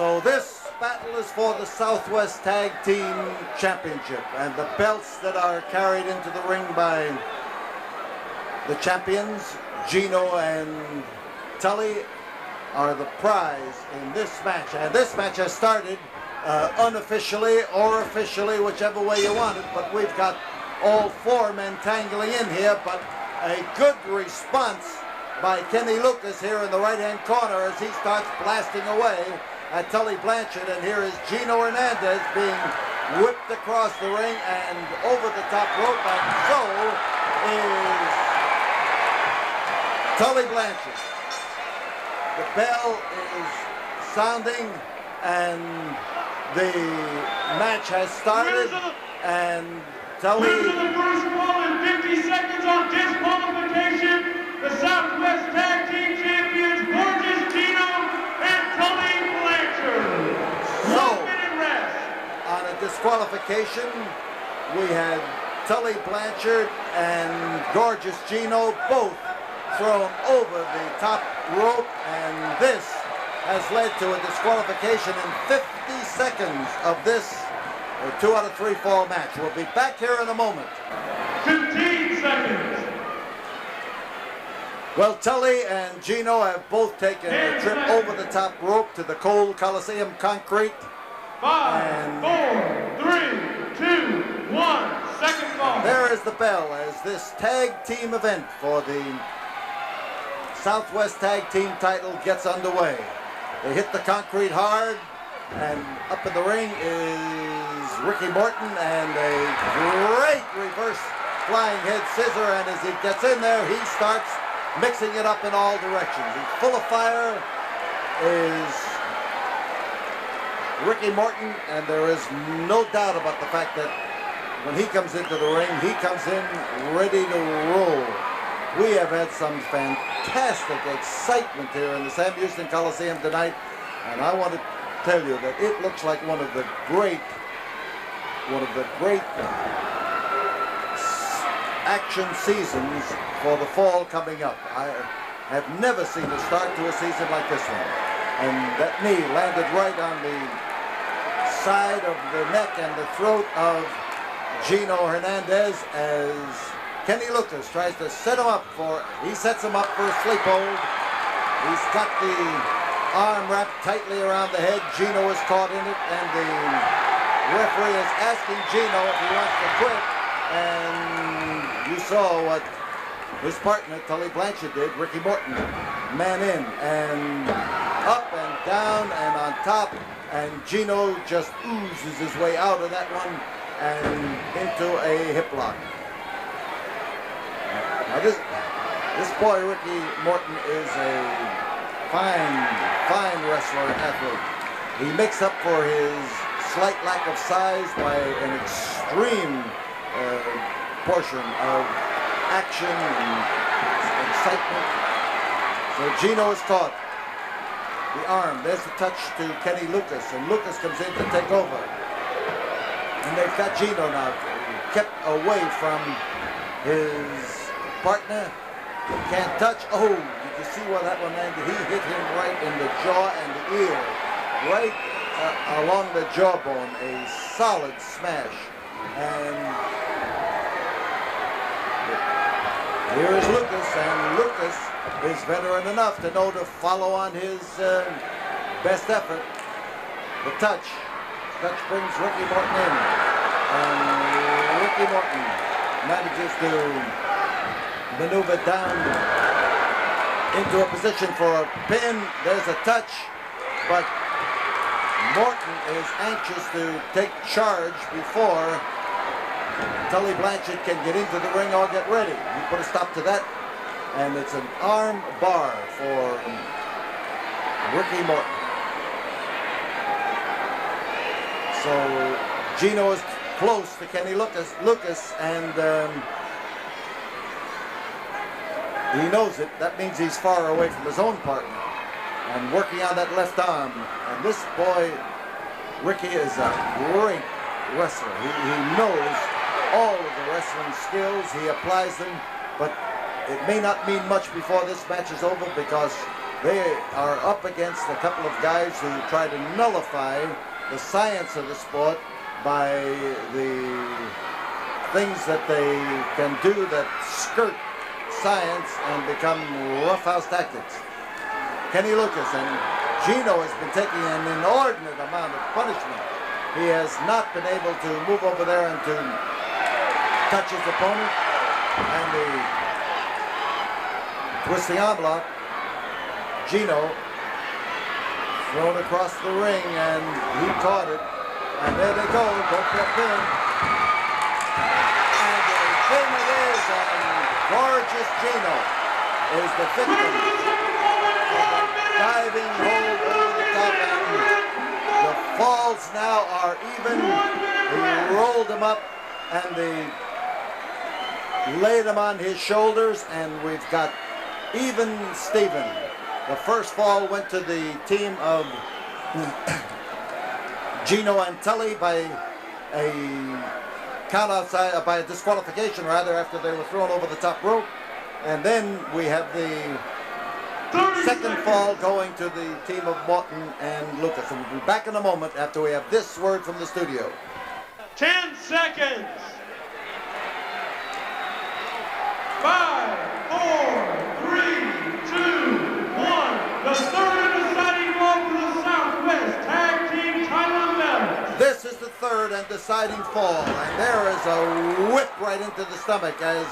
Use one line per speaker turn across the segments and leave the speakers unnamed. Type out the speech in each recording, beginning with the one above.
So this battle is for the Southwest Tag Team Championship, and the belts that are carried into the ring by the champions, Gino and Tully, are the prize in this match. And this match has started unofficially or officially, whichever way you want it, but we've got all four men tangling in here, but a good response by Kenny Lucas here in the right-hand corner as he starts blasting away at Tully Blanchard, and here is Gino Hernandez being whipped across the ring and over the top rope, and so is Tully Blanchard. The bell is sounding and the match has started, and Tully...
Winners of the first ball in 50 seconds on disqualification, the Southwest Tag Team Champions, Gorgeous Gino and Tully Blanchard.
So,
1 minute rest.
On a disqualification, we had Tully Blanchard and Gorgeous Gino both thrown over the top rope, and this has led to a disqualification in 50 seconds of this 2 out of 3 fall match. We'll be back here in a moment.
15 seconds.
Well, Tully and Gino have both taken a trip over the top rope to the cold Coliseum concrete.
5, 4, 3, 2, 1. Second fall.
There is the bell as this tag team event for the Southwest Tag Team title gets underway. They hit the concrete hard, and up in the ring is Ricky Morton, and a great reverse flying head scissor, and as he gets in there, he starts mixing it up in all directions. He's full of fire, is Ricky Morton, and there is no doubt about the fact that when he comes into the ring, he comes in ready to roll. We have had some fantastic excitement here in the Sam Houston Coliseum tonight, and I want to tell you that it looks like one of the great action seasons for the fall coming up. I have never seen a start to a season like this one. And that knee landed right on the side of the neck and the throat of Gino Hernandez as Kenny Lucas tries to set him up he sets him up for a sleep hold. He's got the arm wrapped tightly around the head. Gino is caught in it, and the referee is asking Gino if he wants to quit, and you saw what his partner, Tully Blanchard, did. Ricky Morton, man in, and up and down and on top, and Gino just oozes his way out of that one and into a hip lock. Now this boy, Ricky Morton, is a fine wrestler and athlete. He makes up for his slight lack of size by an extreme portion of action and excitement. So Gino is caught. The arm, there's the touch to Kenny Lucas, and Lucas comes in to take over. And they've got Gino now kept away from his partner. Can't touch. Oh, did you see where that one landed? He hit him right in the jaw and the ear, right along the jawbone. A solid smash. And here is Lucas, and Lucas is veteran enough to know to follow on his best effort. The touch. Touch brings Ricky Morton in, and Ricky Morton manages to maneuver down into a position for a pin. There's a touch, but Morton is anxious to take charge before Tully Blanchard can get into the ring or get ready. He put a stop to that, and it's an arm bar for Ricky Morton. So Gino is close to Kenny Lucas, and he knows it. That means he's far away from his own partner and working on that left arm. And this boy, Ricky, is a great wrestler. He knows all of the wrestling skills. He applies them, but it may not mean much before this match is over because They are up against a couple of guys who try to nullify the science of the sport by the things that they can do that skirt science and become roughhouse tactics. Kenny Lucas and Gino has been taking an inordinate amount of punishment. He has not been able to move over there and to touch his opponent, and the twisting arm block. Gino thrown across the ring, and he caught it. And there they go, both their pin. And the pin it is, and gorgeous Gino is the victim of a diving hold over the top. And the falls now are even. He rolled him up, and they laid him on his shoulders, and we've got even Steven. The first fall went to the team of Gino and Tully by a count outside, by a disqualification rather, after they were thrown over the top rope. And then we have the second fall going to the team of Morton and Lucas. And we'll be back in a moment after we have this word from the studio.
10 seconds. 5, 4, 3, 2, 1. The third and deciding fall for the Southwest Tag Team title belt.
This is the third and deciding fall, and there is a whip right into the stomach as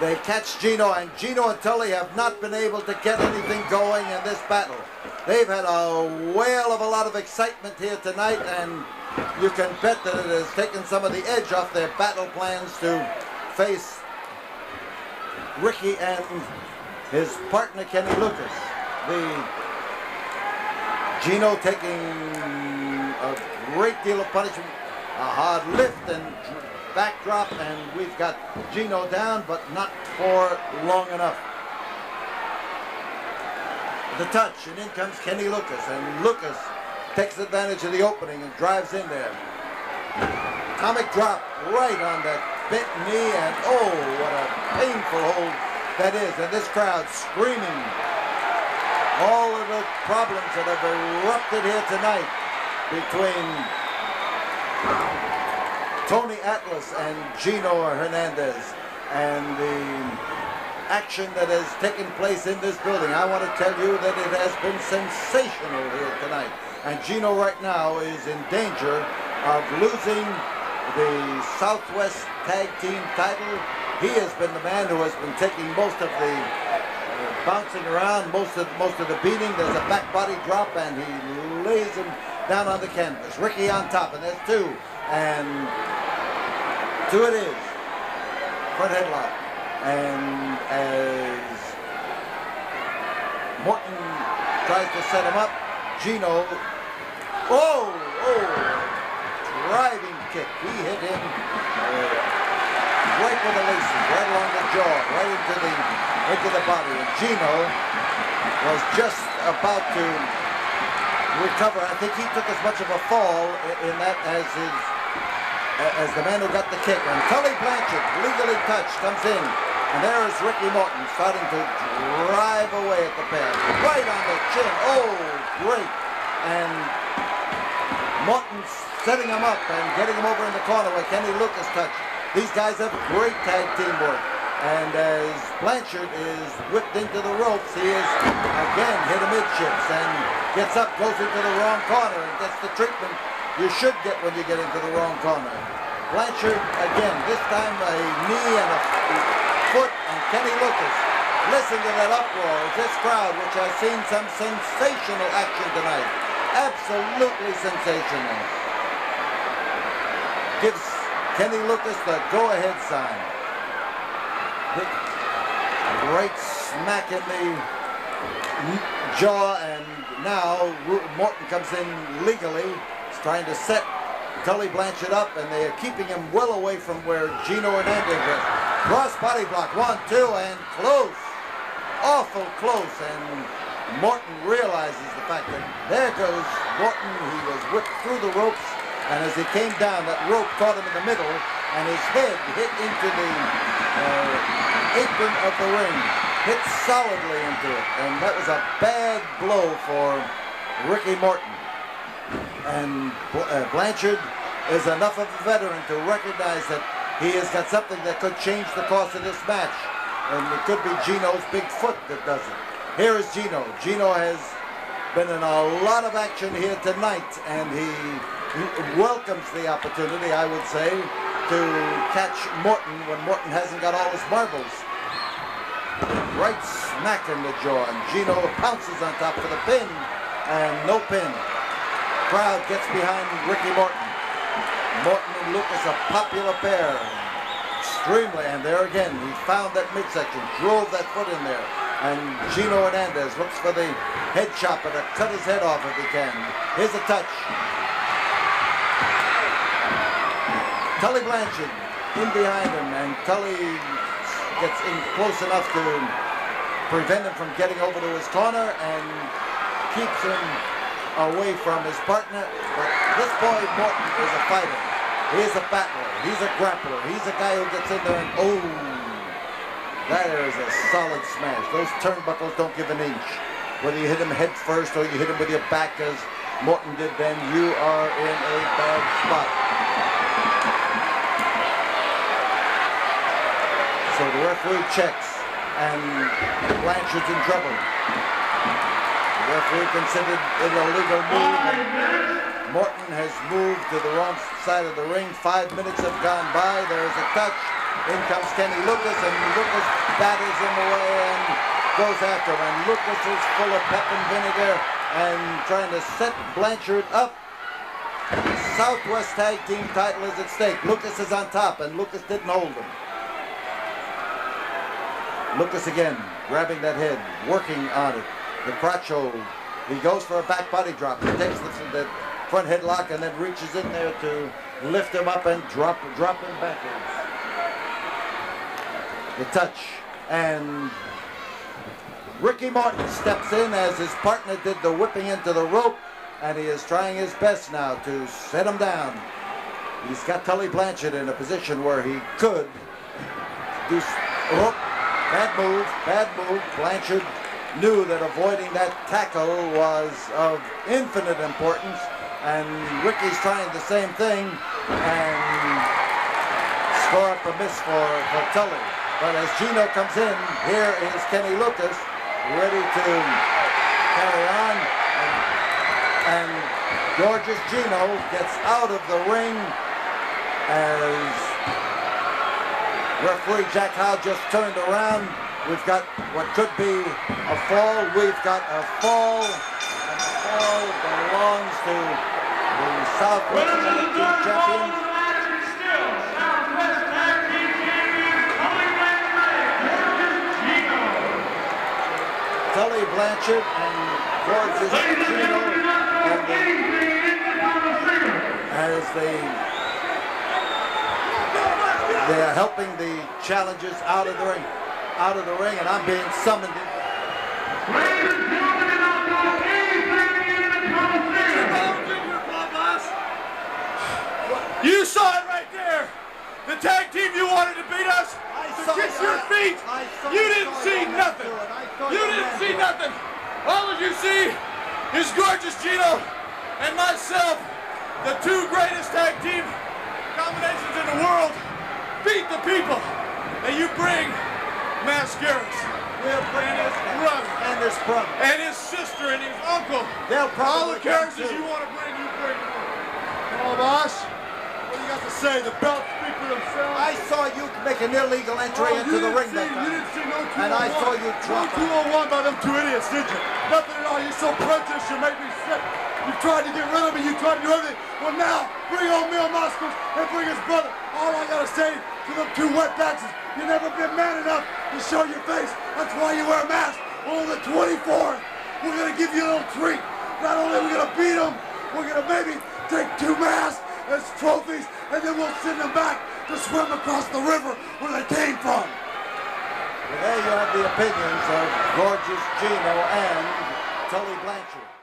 they catch Gino, and Gino and Tully have not been able to get anything going in this battle. They've had a whale of a lot of excitement here tonight, and you can bet that it has taken some of the edge off their battle plans to face Ricky and his partner Kenny Lucas. Gino taking a great deal of punishment, a hard lift and backdrop, and we've got Gino down, but not for long enough. The touch, and in comes Kenny Lucas, and Lucas takes advantage of the opening and drives in there. Atomic drop right on that bent knee, and oh, what a painful hold that is. And this crowd screaming all of the problems that have erupted here tonight between Tony Atlas and Gino Hernandez, and the action that has taken place in this building. I want to tell you that it has been sensational here tonight. And Gino right now is in danger of losing the Southwest Tag Team title. He has been the man who has been taking most of the bouncing around, most of the beating. There's a back body drop, and he lays him down on the canvas. Ricky on top, and there's two. And two it is. Front headlock. And as Morton tries to set him up, Gino, driving kick. He hit him right with the laces, right along the jaw, right into the body. And Gino was just about to recover. I think he took as much of a fall in that as the man who got the kick. And Tully Blanchard, legally touched, comes in. And there is Ricky Morton starting to drive away at the pair. Right on the chin. Oh, great. And Morton's setting him up and getting him over in the corner where Kenny Lucas touched. These guys have great tag teamwork. And as Blanchard is whipped into the ropes, he is again hit amidships and gets up, goes into the wrong corner, and gets the treatment you should get when you get into the wrong corner. Blanchard, again, this time a knee and a foot, and Kenny Lucas. Listen to that uproar of this crowd, which has seen some sensational action tonight. Absolutely sensational. Gives Kenny Lucas the go-ahead sign. Great smack in the jaw, and now Morton comes in legally. He's trying to set Tully Blanchard up, and they are keeping him well away from where Gino Hernandez was. Cross body block, 1, 2, and close. Awful close, and Morton realizes the fact that there goes Morton. He was whipped through the ropes, and as he came down, that rope caught him in the middle, and his head hit into the apron of the ring. hit solidly into it, and that was a bad blow for Ricky Morton. And Blanchard is enough of a veteran to recognize that he has got something that could change the course of this match. And it could be Gino's big foot that does it. Here is Gino. Gino has been in a lot of action here tonight, and he welcomes the opportunity, I would say, to catch Morton when Morton hasn't got all his marbles. Right smack in the jaw, and Gino pounces on top for the pin, and no pin. Crowd gets behind Ricky Morton. Morton and Lucas, a popular pair. Extremely, and there again, he found that midsection, drove that foot in there. And Gino Hernandez looks for the head chopper to cut his head off if he can. Here's a touch. Tully Blanchard in behind him, and Tully gets in close enough to prevent him from getting over to his corner and keeps him away from his partner. But this boy Morton is a fighter. He's a battler. He's a grappler. He's a guy who gets in there and that is a solid smash. Those turnbuckles don't give an inch. Whether you hit him head first or you hit him with your back as Morton did then, you are in a bad spot. So the referee checks, and Blanchard's in trouble. The referee considered it a legal move. Morton has moved to the wrong side of the ring. 5 minutes have gone by. There is a touch. In comes Kenny Lucas, and Lucas batters him away and goes after him. And Lucas is full of pep and vinegar and trying to set Blanchard up. The Southwest Tag Team title is at stake. Lucas is on top, and Lucas didn't hold him. Lucas again, grabbing that head, working on it. The crotch hold. He goes for a back body drop. He takes the front headlock and then reaches in there to lift him up and drop him backwards. The touch, and Ricky Morton steps in as his partner did the whipping into the rope, and he is trying his best now to set him down. He's got Tully Blanchard in a position where he could do. Oh, bad move. Blanchard knew that avoiding that tackle was of infinite importance, and Ricky's trying the same thing and score up a miss for Tully. But as Gino comes in, here is Kenny Lucas ready to carry on, and George's Gino gets out of the ring as referee Jack Howe just turned around. We've got what could be a fall. We've got a fall, and the fall belongs to the Southwest Tag Team champions.
Southwest Tag Team champions, Tully Blanchard and George's Gino, as they are helping the challengers out of the ring, and I'm being summoned in.
You saw it right there. The tag team you wanted to beat us, to kiss your feet. You didn't see nothing. You didn't see nothing. All that you see is Gorgeous Gino and myself, the two greatest tag team combinations in the world, beat the people that you bring mascaras.
And his brother.
And his sister and his uncle. All the characters you want to bring, you bring. Come on, boss. What do you got to say? The belts speak for themselves.
I saw you make an illegal entry into the ring that time.
You didn't see no 201.
And I saw you drop
No 201 by them two idiots, did you? Nothing at all. You're so prejudiced, you make me sick. You tried to get rid of me. You tried to do everything. Well, now, bring on Mil Moscos and bring his brother. All I got to say to them two wetbacks is you've never been man enough to show your face. That's why you wear a mask. On the 24th, we're going to give you a little treat. Not only are we going to beat them, we're going to maybe take 2 masks as trophies, and then we'll send them back to swim across the river where they came from.
Well, there you have the opinions of Gorgeous Gino and Tully Blanchard.